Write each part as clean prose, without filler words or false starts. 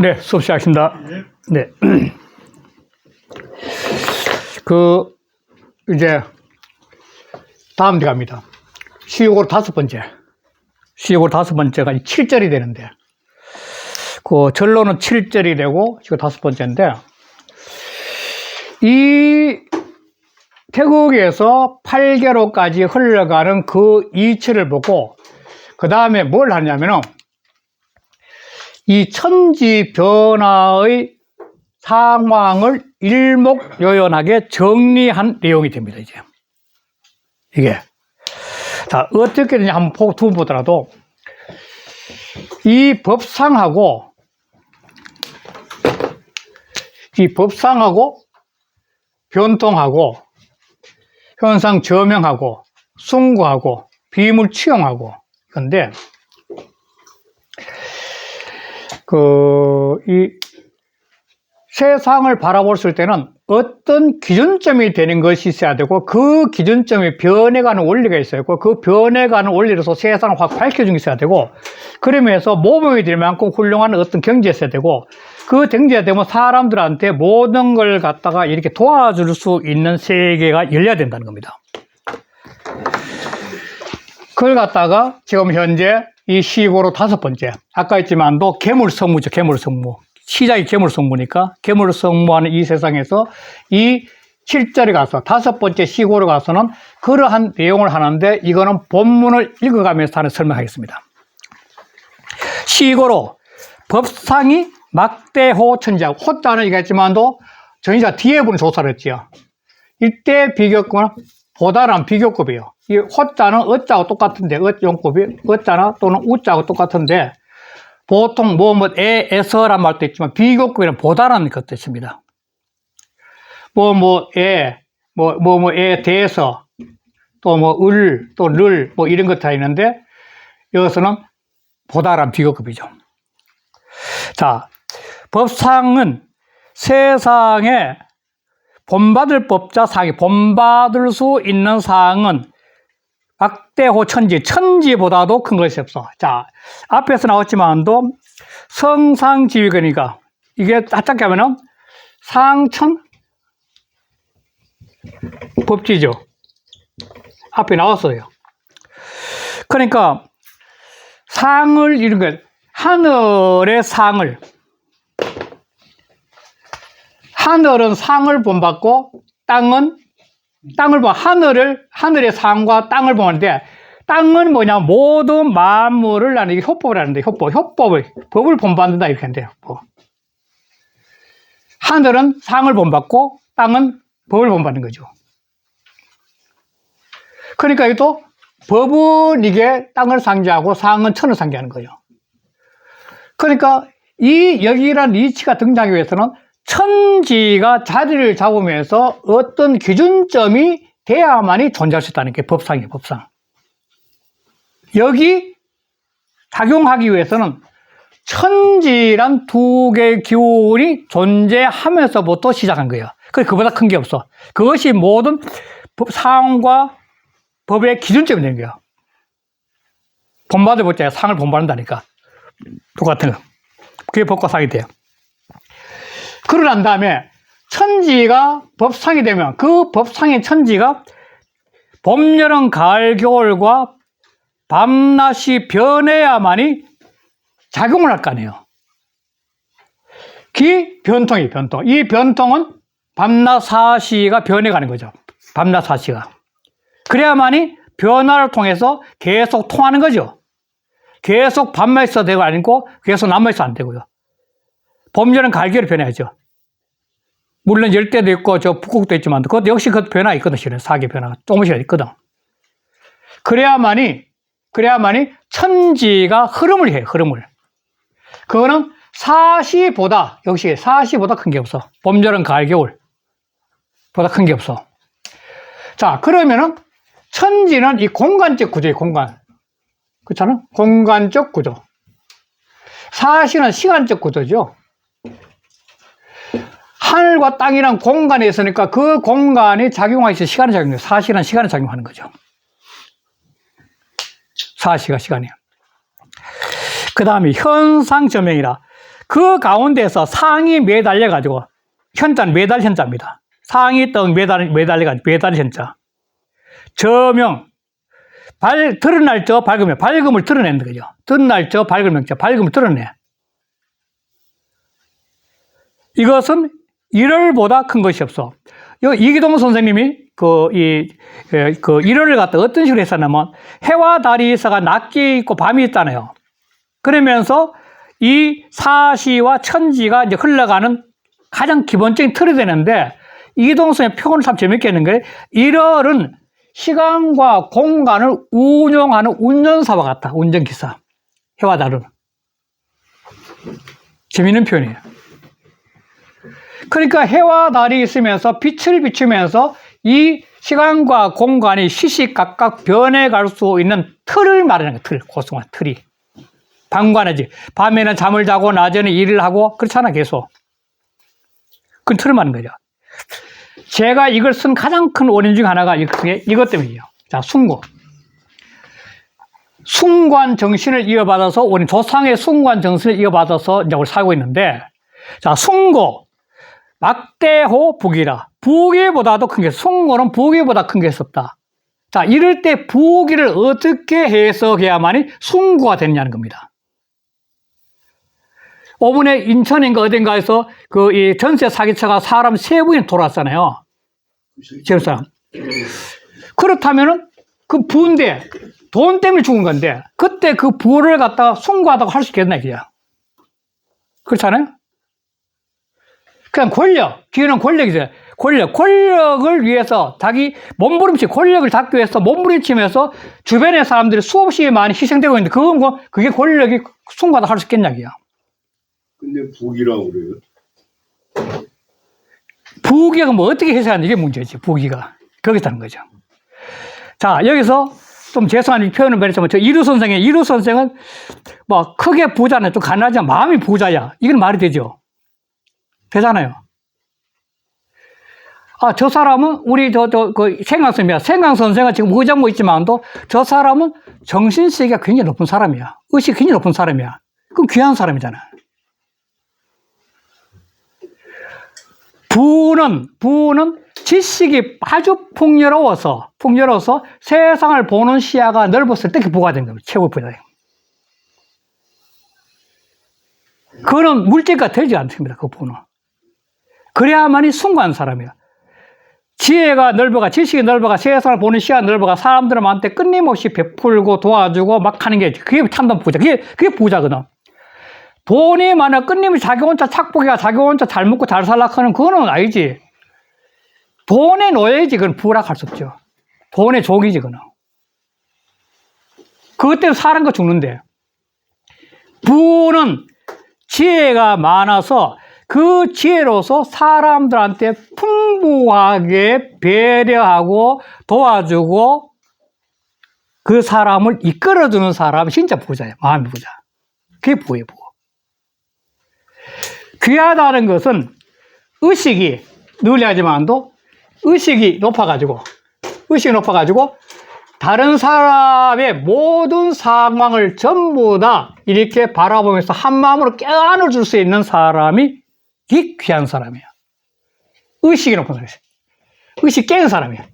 네, 수업 시작하겠습니다. 네. 이제, 다음 주 갑니다. 시국으로 다섯 번째가 7절이 되는데, 절로는 7절이 되고, 지금 다섯 번째인데, 이 태국에서 8개로까지 흘러가는 그 이치를 보고, 그 다음에 뭘 하냐면은, 이 천지 변화의 상황을 일목요연하게 정리한 내용이 됩니다, 이제. 이게. 자, 어떻게 되냐 한번 두 번 보더라도, 이 법상하고, 변통하고, 현상 저명하고, 숭고하고, 비물 취용하고, 근데, 이 세상을 바라볼 때는 어떤 기준점이 되는 것이 있어야 되고, 그 기준점이 변해가는 원리가 있어야 되고, 그 변해가는 원리로서 세상을 확 밝혀준 게 있어야 되고, 그러면서 모범이 될 만큼 훌륭한 어떤 경지가 있어야 되고, 그 경지가 되면 사람들한테 모든 걸 갖다가 이렇게 도와줄 수 있는 세계가 열려야 된다는 겁니다. 그걸 갖다가 지금 현재 이 시고로 다섯 번째, 아까 했지만도 괴물성무죠, 괴물성무. 시작이 괴물성무니까 괴물성무하는 이 세상에서 이 7절에 가서 다섯 번째 시고로 가서는 그러한 내용을 하는데, 이거는 본문을 읽어가면서 하는 설명하겠습니다. 시고로 법상이 막대호 천지하고, 호자는 얘기했지만도 저희가 뒤에 보는 조사를 했지요. 이때 비교급은 보다란 비교급이에요. 이 호자는 어자하고 똑같은데, 용급이 어자나 또는 우자하고 똑같은데, 보통 에서란 말도 있지만 비교급이란 보다라는 것도 있습니다. 에 대해서 또 또 를 이런 것 다 있는데, 여기서는 보다란 비교급이죠. 자, 법상은 세상에 본받을 법자 사항이, 본받을 수 있는 사항은 막대호 천지보다도 큰 것이 없어. 자, 앞에서 나왔지만도 성상지휘권이니까, 이게 짧게 하면은 상천 법지죠. 앞에 나왔어요. 그러니까 상을 이런 것, 하늘은 상을 본받고, 하늘의 상과 땅을 보는데, 땅은 뭐냐, 모든 만물을 나는 이게 효법을 하는데, 법을 본받는다, 이렇게 한대요. 하늘은 상을 본받고, 땅은 법을 본받는 거죠. 그러니까 이것도 법은 이게 땅을 상기하고, 상은 천을 상기하는 거예요. 그러니까 이 여기란 이치가 등장하기 위해서는 천지가 자리를 잡으면서 어떤 기준점이 돼야만이 존재할 수 있다는 게 법상이에요, 법상. 여기 작용하기 위해서는 천지란 두 개의 기운이 존재하면서부터 시작한 거예요. 그보다 큰 게 없어. 그것이 모든 상과 법의 기준점이 되는 거예요. 본받을 법자에 상을 본받는다니까. 똑같은 거. 그게 법과 상이 돼요. 그러고 난 다음에 천지가 법상이 되면, 그 법상의 천지가 봄, 여름, 가을, 겨울과 밤낮이 변해야만이 작용을 할 거 아니에요. 변통. 이 변통은 밤낮 사시가 변해가는 거죠. 밤낮 사시가. 그래야만이 변화를 통해서 계속 통하는 거죠. 계속 밤만 있어도 되고 아니고 계속 남만 있어도 안 되고요. 봄, 여름, 가을, 겨울이 변해야죠. 물론 열대도 있고 북극도 있지만 그것도 역시 그 변화가 있거든. 실은 사계 변화가 조금씩 있거든. 그래야만이 천지가 흐름을 해요. 흐름을. 그거는 사시보다 큰 게 없어. 봄, 여름, 가을, 겨울 보다 큰 게 없어. 자, 그러면은 천지는 이 공간적 구조예요. 공간. 그렇잖아? 공간적 구조. 사시는 시간적 구조죠. 하늘과 땅이랑 공간에 있으니까 그 공간이 작용하기 위해서 시간이 작용해요. 사시는 시간이 작용하는 거죠. 사시가 시간이에요. 그 다음에 현상저명이라. 그 가운데서 상이 매달려가지고, 현자는 매달 현자입니다. 상이 떡 매달려가지고, 매달 현자. 저명, 드러날 저 밝으면, 밝음을 드러내는 거죠. 드러날 저 밝으면, 밝음을 드러내. 이것은 일월보다 큰 것이 없어. 이기동 선생님이 일월을 갖다 어떤 식으로 했었냐면, 해와 달이 있어가 낮이 있고 밤이 있잖아요. 그러면서 이 사시와 천지가 이제 흘러가는 가장 기본적인 틀이 되는데, 이기동 선생님 표현을 참 재밌게 했는 거예요. 일월은 시간과 공간을 운용하는 운전사와 같다. 운전기사. 해와 달은. 재밌는 표현이에요. 그러니까 해와 달이 있으면서 빛을 비추면서 이 시간과 공간이 시시각각 변해갈 수 있는 틀을 말하는 거예요. 고승한 틀이. 방관하지. 밤에는 잠을 자고 낮에는 일을 하고 그렇잖아 계속. 그 틀을 말하는 거죠. 제가 이걸 쓴 가장 큰 원인 중 하나가 이것 때문이에요. 자, 숭고. 숭관 정신을 이어받아서 우리 조상의 숭관 정신을 이어받아서 이제 우리 살고 있는데, 자, 숭고. 막대호 부기라. 부기보다도 큰 게, 숭고는 부기보다 큰 게 없다. 자, 이럴 때 부기를 어떻게 해석해야만이 숭고가 되느냐는 겁니다. 5분에 인천인가 어딘가에서 이 전세 사기차가 사람 3분이 돌아왔잖아요. 지금 사람. 그렇다면은 그 부인데 돈 때문에 죽은 건데, 그때 그 부를 갖다가 숭고하다고 할 수 있겠나, 이게. 그렇잖아요? 그냥 기회는 권력이죠. 권력을 위해서 권력을 잡기 위해서 몸부림치면서 주변의 사람들이 수없이 많이 희생되고 있는데, 그게 권력이 숭고하다고 할 수 있겠냐, 이게. 근데 부기라고 그래요? 부기가 뭐 어떻게 해석하는 이게 문제지, 부기가. 거기서 하는 거죠. 자, 여기서 좀 죄송한 표현을 말했지만, 이루 선생은 뭐 크게 부자는 좀 가난하지만 마음이 부자야. 이건 말이 되죠. 되잖아요. 아, 저 사람은 우리 생강 선생은 지금 의장모 있지만도 저 사람은 정신세계가 굉장히 높은 사람이야. 의식이 굉장히 높은 사람이야. 그럼 귀한 사람이잖아. 부는 지식이 아주 풍요로워서 세상을 보는 시야가 넓었을 때 부가 된 겁니다. 최고 부자예요. 그거는 물질과 되지 않습니다. 그 부는. 그래야만이 숭고한 사람이에요. 지혜가 넓어가, 지식이 넓어가, 세상을 보는 시야가 넓어가, 사람들한테 끊임없이 베풀고 도와주고 막 하는 게, 그게 참된 부자. 그게 부자거든. 돈이 많아 끊임없이 자기 혼자 착복해가 자기 혼자 잘 먹고 잘 살라 하는 그거는 아니지. 돈의 노예지. 그건 부라고 할 수 없죠. 돈의 종이지, 그거는. 그것 때문에 사는 거 죽는데. 부는 지혜가 많아서 그 지혜로서 사람들한테 풍부하게 배려하고 도와주고 그 사람을 이끌어주는 사람이 진짜 부자예요. 마음이 부자. 그게 부예요, 부. 귀하다는 것은 의식이 늘 하지만도 의식이 높아가지고 다른 사람의 모든 상황을 전부 다 이렇게 바라보면서 한 마음으로 껴안아줄 수 있는 사람이 이 귀한 사람이야. 의식이 높은 사람이야. 의식 깨는 사람이야.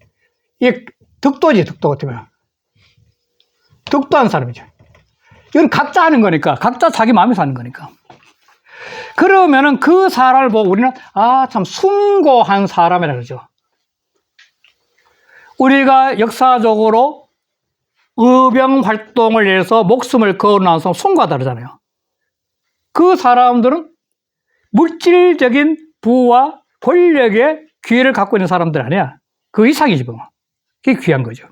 이게 덕도지, 덕도 같으면. 덕도한 사람이죠. 이건 각자 하는 거니까, 각자 자기 마음에서 하는 거니까. 그러면은 그 사람을 보고 우리는, 참 숭고한 사람이라 그러죠. 우리가 역사적으로 의병 활동을 해서 목숨을 걸어놔서 숭고하다 그러잖아요. 그 사람들은 물질적인 부와 권력의 기회를 갖고 있는 사람들 아니야. 그 이상이지 뭐. 그게 귀한 거죠.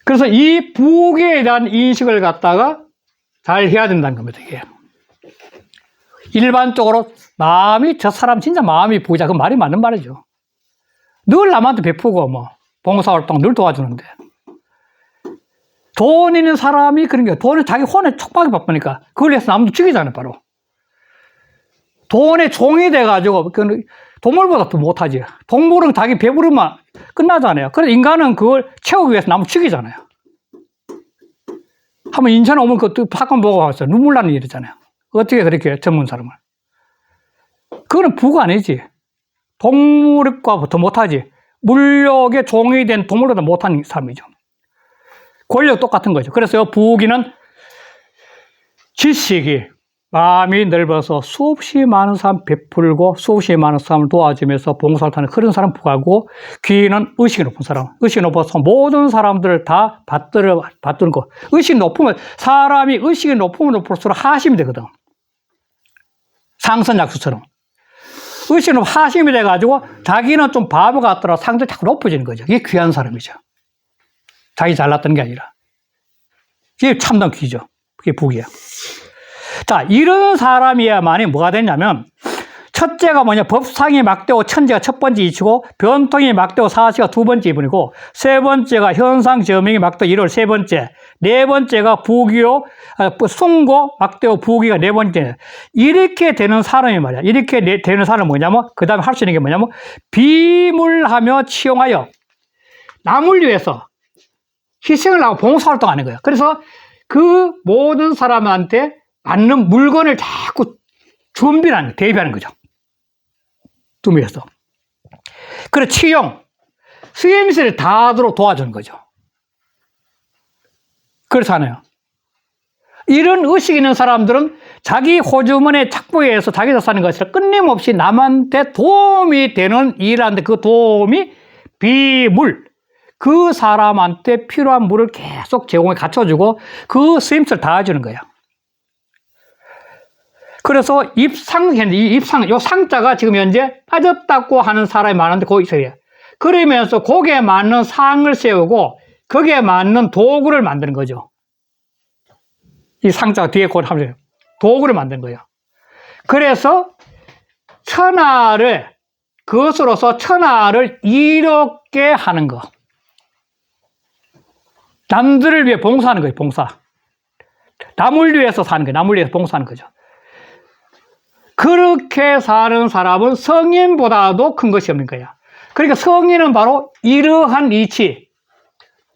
그래서 이 부귀에 대한 인식을 갖다가 잘 해야 된다는 겁니다, 이게. 일반적으로 저 사람 진짜 마음이 부자. 그 말이 맞는 말이죠. 늘 남한테 베푸고 봉사활동 늘 도와주는데. 돈 있는 사람이 그런 게, 돈은 자기 혼에 촉박이 바쁘니까 그걸 해서 남도 죽이잖아요, 바로. 돈의 종이 돼가지고, 동물보다 더 못하지. 동물은 자기 배부르면 끝나잖아요. 그래서 인간은 그걸 채우기 위해서 남을 죽이잖아요. 한번 인천 오면 그 사건 보고 왔어요. 눈물 나는 일이잖아요. 어떻게 그렇게 전문 사람을. 그거는 부가 아니지. 동물과 더 못하지. 물욕의 종이 된 동물보다 못한 사람이죠. 권력 똑같은 거죠. 그래서 부귀는 지식이 마음이 넓어서 수없이 많은 사람 베풀고 수없이 많은 사람을 도와주면서 봉사를 하는 그런 사람 부하고 귀는 의식이 높은 사람. 의식이 높아서 모든 사람들을 다 받드는 거. 의식이 높으면 사람이 의식이 높으면 높을수록 하심이 되거든. 상선약수처럼. 의식이 높으면 하심이 돼가지고 자기는 좀 바보 같더라 상대 자꾸 높아지는 거죠. 이게 귀한 사람이죠. 자기 잘났던 게 아니라. 이게 참된 귀죠. 그게 부귀야. 자, 이런 사람이야만이 뭐가 되냐면, 첫째가 뭐냐, 법상이 막대고 천재가 첫 번째 이치고, 변통이 막대고 사시가 두 번째 이분이고, 세 번째가 현상 저명이 막대고 일월 세 번째, 네 번째가 부귀요, 숭고 막대고 부귀가 네 번째. 이렇게 되는 사람이 말이야. 이렇게 되는 사람은 뭐냐면, 그 다음에 할 수 있는 게 뭐냐면, 비물하며 치용하여 남을 위해서 희생을 하고 봉사활동하는 거예요. 그래서 그 모든 사람한테 맞는 물건을 자꾸 준비하는 거예요. 대비하는 거죠. 준비해서. 그래, 치용. 쓰임새를 다 하도록 도와주는 거죠. 그래서 하네요. 이런 의식 있는 사람들은 자기 호주머니에 착보해서 자기가 사는 것을 끊임없이 남한테 도움이 되는 일하는데 그 도움이 비물. 그 사람한테 필요한 물을 계속 제공해 갖춰주고 그 쓰임새를 다 해주는 거예요. 그래서 요 상자가 지금 현재 빠졌다고 하는 사람이 많은데 거기 있어요. 그러면서 거기에 맞는 상을 세우고 거기에 맞는 도구를 만드는 거죠. 이 상자가 뒤에 곧 하면서 도구를 만드는 거예요. 그래서 그것으로서 천하를 이롭게 하는 거. 남들을 위해 봉사하는 거예요, 봉사. 남을 위해서 사는 거예요, 남을 위해서 봉사하는 거죠. 그렇게 사는 사람은 성인보다도 큰 것이 없는 거야. 그러니까 성인은 바로 이러한 이치,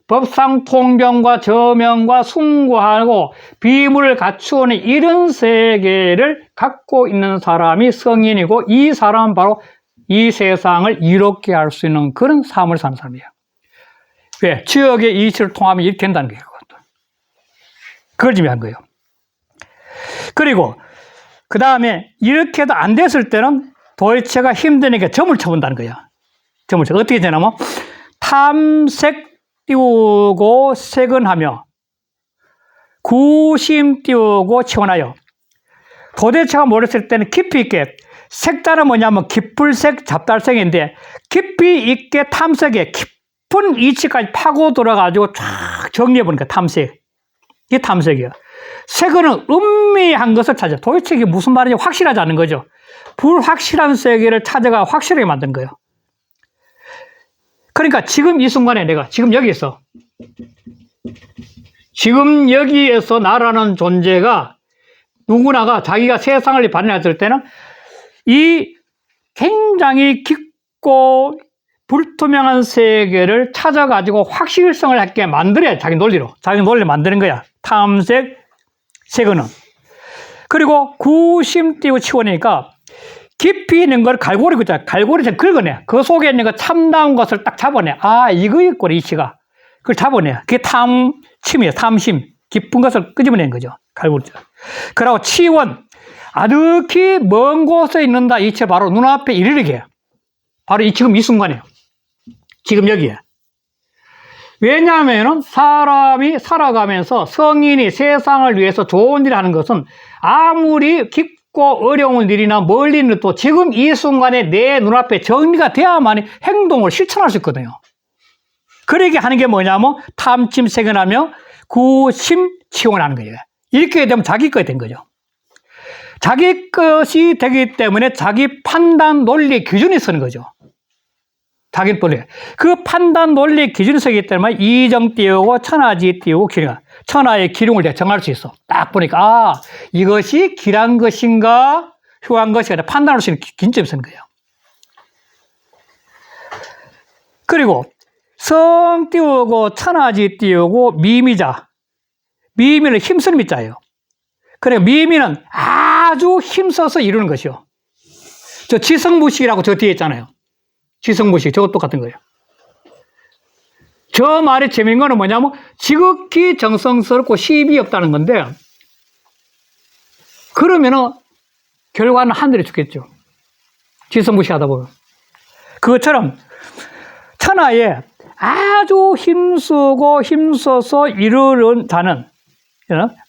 법상 통병과 저명과 숭고하고 비물을 갖추어낸 이런 세계를 갖고 있는 사람이 성인이고 이 사람은 바로 이 세상을 이롭게 할 수 있는 그런 삶을 사는 사람이에요. 왜? 지역의 이치를 통하면 이렇게 된다는 거예요. 그걸 의미한 거예요. 그리고 그 다음에 이렇게도 안 됐을 때는 도대체가 힘드니까 점을 쳐본다는 거예요. 점을 쳐. 어떻게 되냐면 탐색 띄우고 색은하며 구심 띄우고 치원하여 도대체가 모르겠을 때는 깊이 있게 색깔은 뭐냐면 깊을색 잡달색인데 깊이 있게 탐색에 깊은 이치까지 파고 들어가지고 쫙 정리해보니까 탐색. 이게 탐색이에요. 색은 은미한 것을 찾아. 도대체 이게 무슨 말인지 확실하지 않은 거죠. 불확실한 세계를 찾아가 확실하게 만든 거예요. 그러니까 지금 이 순간에 내가 지금 여기에서 나라는 존재가 누구나가 자기가 세상을 발견했을 때는 이 굉장히 깊고 불투명한 세계를 찾아가지고 확실성을 있게 만들어야 자기 논리로 만드는 거야. 탐색, 색은. 그리고 구심 띄고 치워내니까 깊이 있는 걸 갈고리 그잖아. 갈고리에서 긁어내. 그 속에 있는 거 참다운 것을 딱 잡아내. 아, 이거 있구나, 이치가. 그걸 잡아내. 그게 탐심이에요. 탐심. 깊은 것을 끄집어내는 거죠. 갈고리. 그리고 치원. 아득히 먼 곳에 있는다. 이치 바로 눈앞에 이르게. 바로 지금 이 순간이에요. 지금 여기에. 왜냐하면 사람이 살아가면서 성인이 세상을 위해서 좋은 일을 하는 것은 아무리 깊고 어려운 일이나 멀리 있는 또 지금 이 순간에 내 눈앞에 정리가 돼야만 행동을 실천할 수 있거든요. 그러게 하는 게 뭐냐면 탐침 세근하며 구심 치원하는 거예요. 이렇게 되면 자기 것이 된 거죠. 자기 것이 되기 때문에 자기 판단 논리 기준이 서는 거죠. 자기 논리. 그 판단 논리 기준이 서기 때문에 이정 띄우고 천하지 띄우고 기룡. 천하의 기룡을 정할 수 있어. 딱 보니까 아, 이것이 길한 것인가 흉한 것인가 판단할 수 있는 기준점이 서는 거예요. 그리고 성 띄우고 천하지 띄우고 미미자. 미미는 힘쓰는 미자예요. 그래, 미미는 아주 힘써서 이루는 것이요. 저 지성무식이라고 저 뒤에 있잖아요. 지성무식, 저거 똑같은 거예요. 저 말의 재미있는 거는 뭐냐면, 지극히 정성스럽고 시비 없다는 건데, 그러면은, 결과는 하늘에 죽겠죠. 지성무식하다 보면. 그것처럼, 천하에 아주 힘쓰고 힘써서 이루는 자는,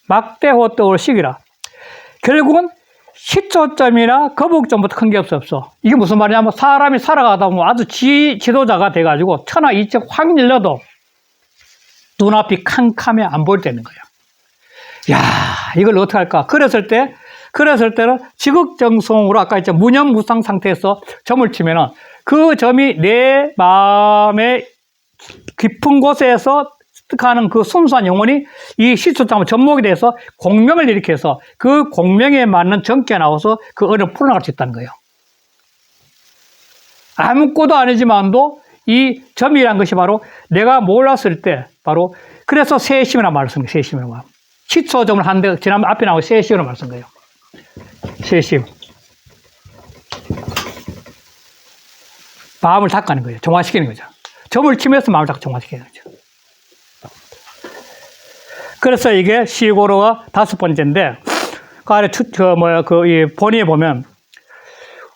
막대호떡을 시기라. 결국은 시초점이나 거북점부터 큰 게 없어. 이게 무슨 말이냐면 사람이 살아가다 보면 아주 지도자가 돼가지고 천하 이책 확 열려도 눈앞이 캄캄해 안 보일 때 있는 거예요. 야, 이걸 어떻게 할까? 그랬을 때는 지극정성으로 아까 했죠. 무념무상 상태에서 점을 치면은 그 점이 내 마음의 깊은 곳에서 습득하는 그 순수한 영혼이 이 시초점을 접목이 돼서 공명을 일으켜서 그 공명에 맞는 정기가 나와서 그 어려움을 풀어나갈 수 있다는 거예요. 아무것도 아니지만도 이 점이라는 것이 바로 내가 몰랐을 때 바로 그래서 세심이라는 말을 쓴 거예요. 세심이라는 말. 시초점을 하는데 지난번 앞에 나온 세심이라는 말을 쓴 거예요. 세심. 마음을 닦아내는 거예요. 정화시키는 거죠. 점을 치면서 마음을 닦아 정화시키는 거죠. 그래서 이게 시고로가 5번째인데, 그 아래 이 본의에 보면,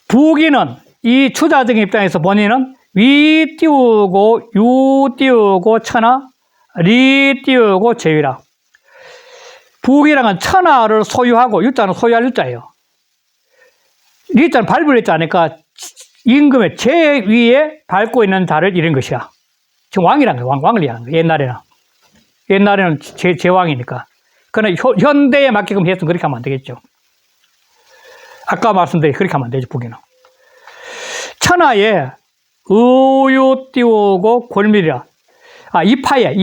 부기는 이 추자적인 입장에서 본의는 위 띄우고, 유 띄우고, 천하, 리 띄우고, 제위라. 부기랑은 천하를 소유하고, 유자는 소유할 유자예요. 리자는 밟을 유자니까 임금의 제위에 밟고 있는 자를 이런 것이야. 지금 왕이란 거예요. 왕을 얘기하는 거예요. 옛날에는 제왕이니까. 그러나 현대에 맞게끔 했으면 그렇게 하면 안 되겠죠. 아까 말씀드린 그렇게 하면 안 되죠, 부기는. 천하에 의유 띄우고 골밀이라. 이파에.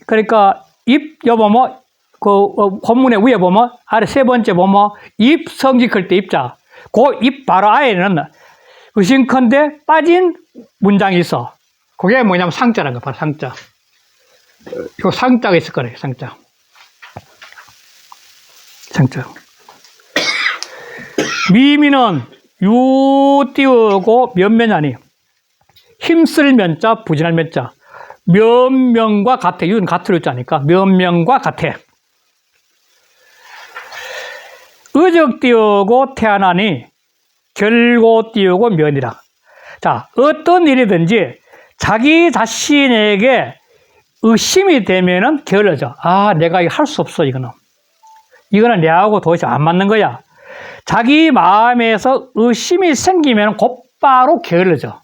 그러니까 여보면, 본문의 위에 보면, 아래 세 번째 보면, 입 성직할 때 입자. 그 입 바로 아래는 의심컨대 빠진 문장이 있어. 그게 뭐냐면 상자라는 거, 바로 상자. 요 상자가 있을 거래요, 상자. 미미는 유 띄우고 면면하니 힘쓸 면자, 부진할 면자. 면명과 같아. 유는 같을 자니까 면명과 같아. 의적 띄우고 태어나니 결고 띄우고 면이라. 자, 어떤 일이든지 자기 자신에게 의심이 되면은 게을러져. 내가 이거 할 수 없어, 이거는 내하고 도대체 안 맞는 거야. 자기 마음에서 의심이 생기면 곧바로 게을러져.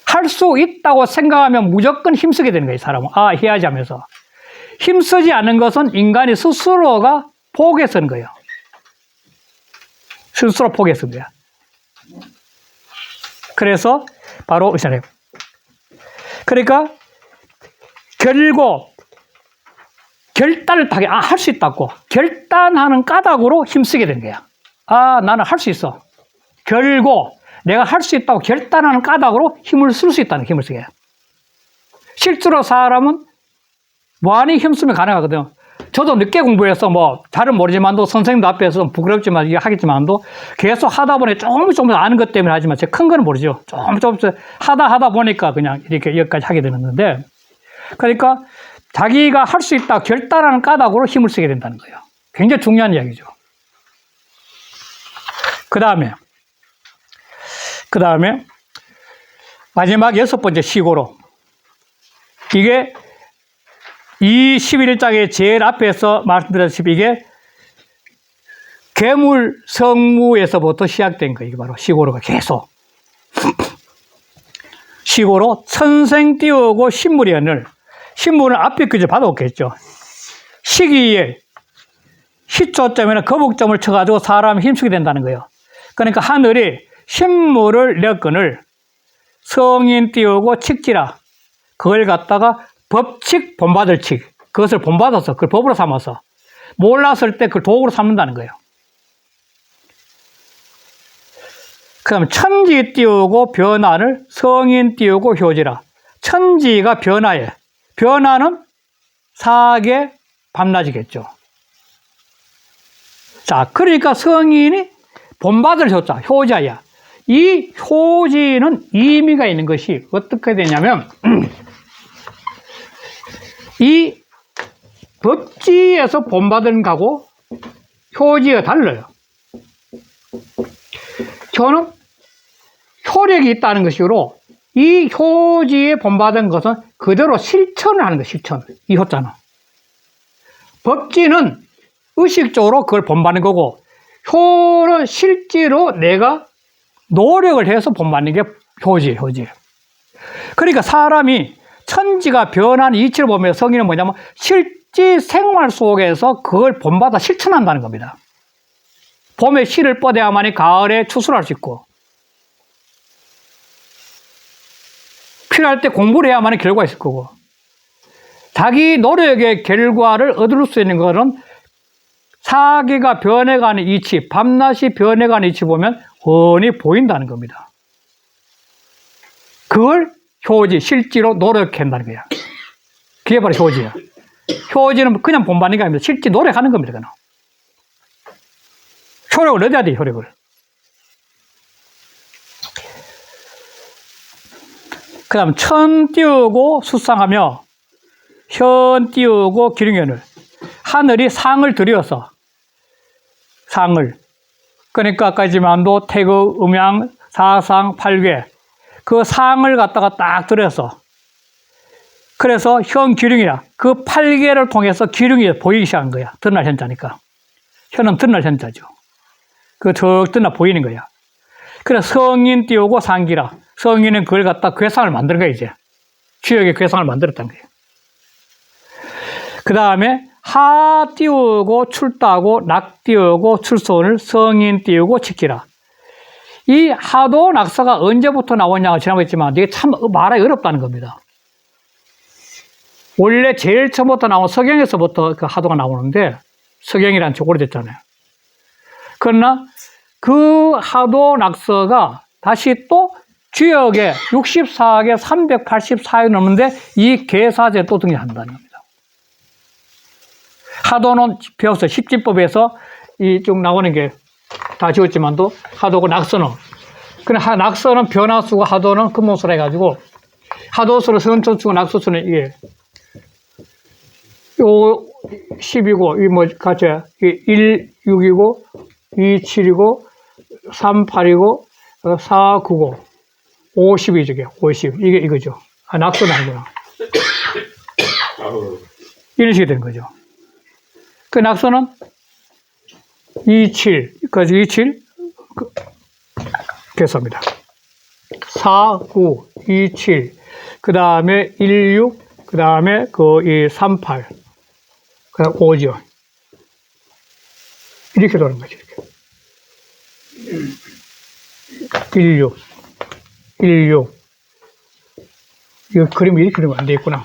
할 수 있다고 생각하면 무조건 힘쓰게 되는 거예요, 사람은. 해야지 하면서. 힘쓰지 않는 것은 인간이 스스로가 포기해서는 거예요. 스스로 포기해서는 거야. 그래서 바로 의사래요. 그러니까 결단을 하게 할 수 있다고 결단하는 까닭으로 힘쓰게 된 거야. 나는 할 수 있어. 내가 할 수 있다고 결단하는 까닭으로 힘을 쓸 수 있다는 힘을 쓰게. 실제로 사람은 무한히 힘쓰면 가능하거든요. 저도 늦게 공부해서 잘은 모르지만도 선생님도 앞에서 부끄럽지만 하겠지만도 계속 하다 보니 조금 아는 것 때문에 하지만 제가 큰 거는 모르죠. 조금 하다 보니까 그냥 이렇게 여기까지 하게 되는데, 그러니까 자기가 할 수 있다 결단하는 까닭으로 힘을 쓰게 된다는 거예요. 굉장히 중요한 이야기죠. 그 다음에 마지막 6번째 시고로. 이게 이 11장의 제일 앞에서 말씀드렸다시피 이게 괴물 성무에서부터 시작된 거예요. 이게 바로 시고로가 계속. 시고로 천생 띄우고 신물이 하늘. 신물은 앞에 그저 받아오겠죠. 시기에 시초점이나 거북점을 쳐가지고 사람이 힘쓰게 된다는 거예요. 그러니까 하늘이 신물을 내거늘 성인 띄우고 칙지라. 그걸 갖다가 법칙, 본받을 칙. 그것을 본받아서, 그걸 법으로 삼아서. 몰랐을 때 그걸 도구로 삼는다는 거예요. 그 다음에 천지 띄우고 변화를 성인 띄우고 효지라. 천지가 변화해. 변화는 4개 밤낮이겠죠. 자, 그러니까 성인이 본받을 효자, 효자야. 이 효지는 의미가 있는 것이 어떻게 되냐면 이 법지에서 본받은 거하고 효지가 달라요. 효는 효력이 있다는 것이로 이 효지에 본받은 것은 그대로 실천을 하는 거예요. 실천. 이 효자는. 법지는 의식적으로 그걸 본받는 거고 효는 실제로 내가 노력을 해서 본받는 게 효지예요. 효지. 그러니까 사람이 천지가 변하는 이치를 보면 성인은 뭐냐면 실제 생활 속에서 그걸 본받아 실천한다는 겁니다. 봄에 씨를 뻗어야만이 가을에 추수할 수 있고 필요할 때 공부를 해야만이 결과가 있을 거고 자기 노력의 결과를 얻을 수 있는 것은 사계가 변해가는 이치, 밤낮이 변해가는 이치 보면 훤히 보인다는 겁니다. 그걸 효지, 실제로 노력한다는 거야. 그게 바로 효지야. 효지는 그냥 본받는 게 아닙니다. 실제 노력하는 겁니다. 그는. 효력을 얻어야 돼, 효력을. 그 다음, 천 띄우고 수상하며, 현 띄우고 기륭현을. 하늘이 상을 들여서, 상을. 그러니까 아까 지만도 태극, 음양, 사상, 팔괴. 그 상을 갖다가 딱 들여서. 그래서 현 기륭이야. 그 팔괴를 통해서 기륭이 보이기 시작한 거야. 드러날 현자니까. 현은 드러날 현자죠. 그 저 드러나 보이는 거야. 그래서 성인 띄우고 상기라. 성인은 그걸 갖다 괴상을 만드는 거야, 이제. 주역의 괴상을 만들었다는 거예요. 그 다음에 하 띄우고 출따고 낙 띄우고 출손을 성인 띄우고 지키라. 이 하도 낙서가 언제부터 나오냐고 지나고 있지만 이게 참 말하기 어렵다는 겁니다. 원래 제일 처음부터 나온 서경에서부터 그 하도가 나오는데 서경이란 지 오래됐잖아요. 그러나 그 하도 낙서가 다시 또 주역에 64개 384개 넘는데 이 계사제에 또 등장한다는 겁니다. 하도는 배웠어요. 십진법에서 이 쭉 나오는 게 다 지웠지만도 하도고 낙서는. 그러나 낙서는 변화수고 하도는 근본수라 해가지고 하도수는 선천수고 낙서수는 이게 요 10이고 이 뭐 같이 1, 6이고 2, 7이고 3, 8이고 4, 9고 50이죠. 이게 50. 이게 이거죠. 아, 낙서는 아니구나. 이런 식이 되는 거죠. 그 낙서는 27, 까지 27, 개수입니다. 4, 9, 27, 그 다음에 1, 6, 그 다음에 이 3, 8, 그 다음 5죠. 이렇게 도는 거죠. 이렇게. 1, 6, 1, 6. 이거 그림이 이렇게 그리면 안 되겠구나.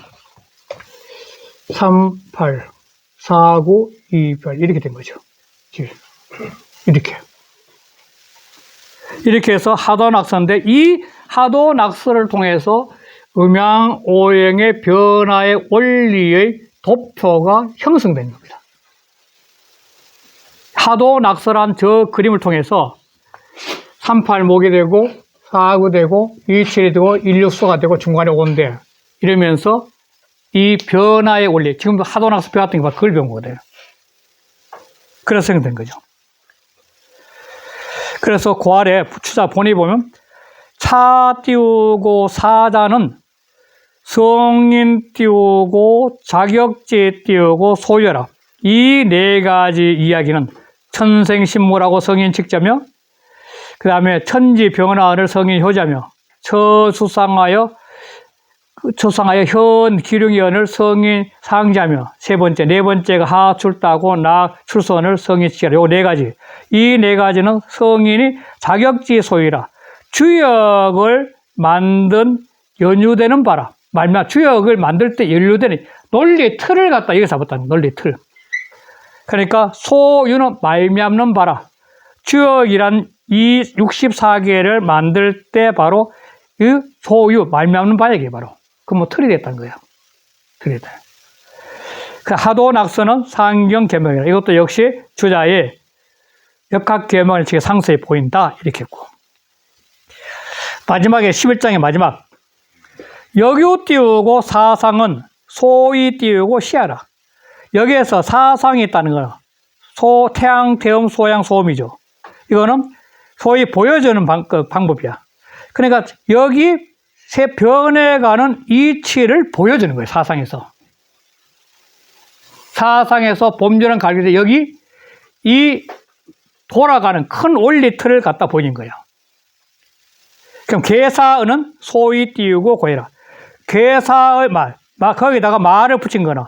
3, 8, 4, 9, 2, 8 이렇게 된 거죠. 이렇게. 이렇게 해서 하도 낙서인데 이 하도 낙서를 통해서 음양 오행의 변화의 원리의 도표가 형성된 겁니다. 하도 낙서란 저 그림을 통해서 38목이 되고 49 되고 27이 되고 16수가 되고 중간에 5인데 이러면서 이 변화의 원리, 지금도 하도 낙서 배웠던 게 바로 그걸 배운 거거든요. 그래서 생긴 거죠. 그래서 그 아래 부추자 본에 보면 차 띄우고 사자는 성인 띄우고 자격지 띄우고 소유라. 이 네 가지 이야기는 천생신무라고 성인 칙자며 그 다음에 천지 변화를 성인 효자며 처수상하여 현 기륭연을 성인 상자며 세 번째, 네 번째가 하출따고 낙 출선을 성인 칙자라. 요 네 가지. 이 네 가지는 성인이 자격지 소유라. 주역을 만든 연유되는 바라. 말면 주역을 만들 때 연유되는 논리 틀을 갖다 여기서 잡았다는 논리 틀. 그러니까 소유는 말미암는 바라. 주역이란 이 64개를 만들 때 바로 그 소유 말미암는 바에게 바로 그 뭐 틀이 됐다는 거예요. 그래다. 그 하도 낙서는 상경 계명이라. 이것도 역시 주자의 역학 계명을 지금 상세히 보인다. 이렇게 했고. 마지막에 11장의 마지막. 역유 띄우고 사상은 소위 띄우고 시하라. 여기에서 사상이 있다는 거는 태양, 태음, 소양, 소음이죠. 이거는 소위 보여주는 방법이야. 그러니까 여기 새 변해가는 이치를 보여주는 거예요. 사상에서. 사상에서 범주는 갈기되 여기 이 돌아가는 큰 원리 틀을 갖다 보인 거예요. 그럼 계사은 소위 띄우고 고해라. 괴사의 말, 거기다가 말을 붙인 거는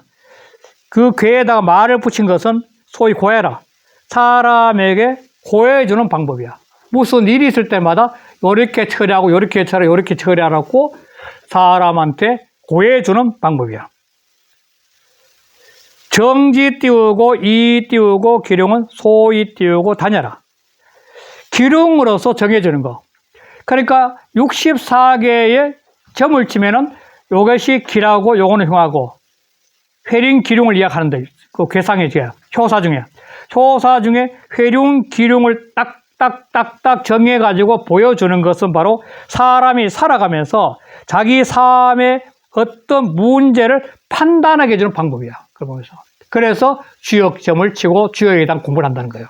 그 괴에다가 말을 붙인 것은 소위 고해라. 사람에게 고해주는 방법이야. 무슨 일이 있을 때마다 요렇게 처리하고 요렇게 처리하고 요렇게 처리하라고 사람한테 고해주는 방법이야. 정지 띄우고 이 띄우고 기륭은 소위 띄우고 다녀라. 기륭으로서 정해주는 거. 그러니까 64개의 점을 치면은 요것이 기라고 요거는 흉하고 회륜 기륭을 이야기하는데 그 괴상의 죄 효사 중에 회륜 기륭을 딱딱딱딱 정해가지고 보여주는 것은 바로 사람이 살아가면서 자기 삶의 어떤 문제를 판단하게 해주는 방법이야. 그래서 주역점을 치고 주역에 대한 공부를 한다는 거예요.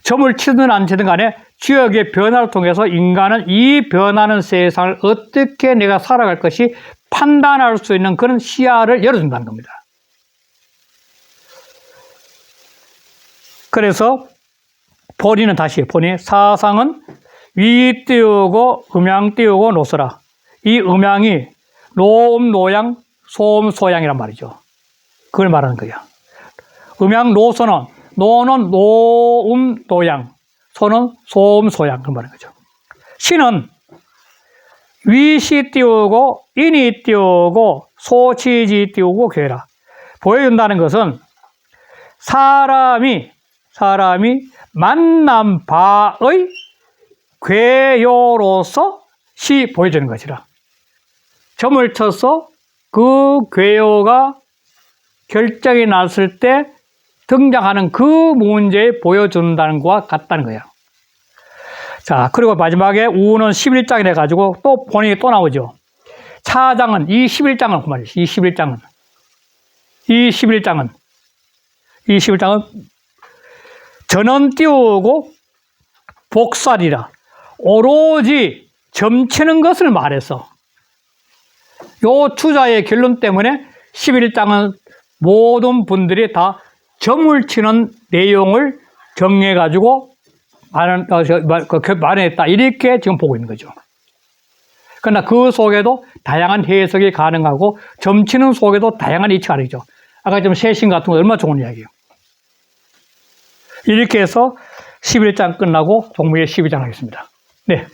점을 치든 안 치든 간에 주역의 변화를 통해서 인간은 이 변하는 세상을 어떻게 내가 살아갈 것이 판단할 수 있는 그런 시야를 열어준다는 겁니다. 그래서 본인은 사상은 위 띄우고 음양 띄우고 노서라. 이 음양이 노음 노양 소음 소양이란 말이죠. 그걸 말하는 거예요. 음양 노서는 노는 노음 노양, 소는 소음 소양 그걸 말하는 거죠. 시는 위시 띄우고 인이 띄우고 소치지 띄우고 괴라. 보여준다는 것은 사람이 만난 바의 괴요로서 시 보여주는 것이라. 점을 쳐서 그 괴요가 결정이 났을 때 등장하는 그 문제에 보여준다는 것과 같다는 거예요. 자, 그리고 마지막에 우는 11장이라 가지고 또 본인이 또 나오죠. 차장은 이 11장은 그 말이죠. 이 11장은 전원 띄우고 복살이라. 오로지 점치는 것을 말해서 요 주자의 결론 때문에 11장은 모든 분들이 다 점을 치는 내용을 정해가지고 말해냈다. 이렇게 지금 보고 있는 거죠. 그러나 그 속에도 다양한 해석이 가능하고 점치는 속에도 다양한 이치가 있죠. 아까 좀 세신 같은 거 얼마나 좋은 이야기예요. 이렇게 해서 11장 끝나고 종무의 12장 하겠습니다. 네.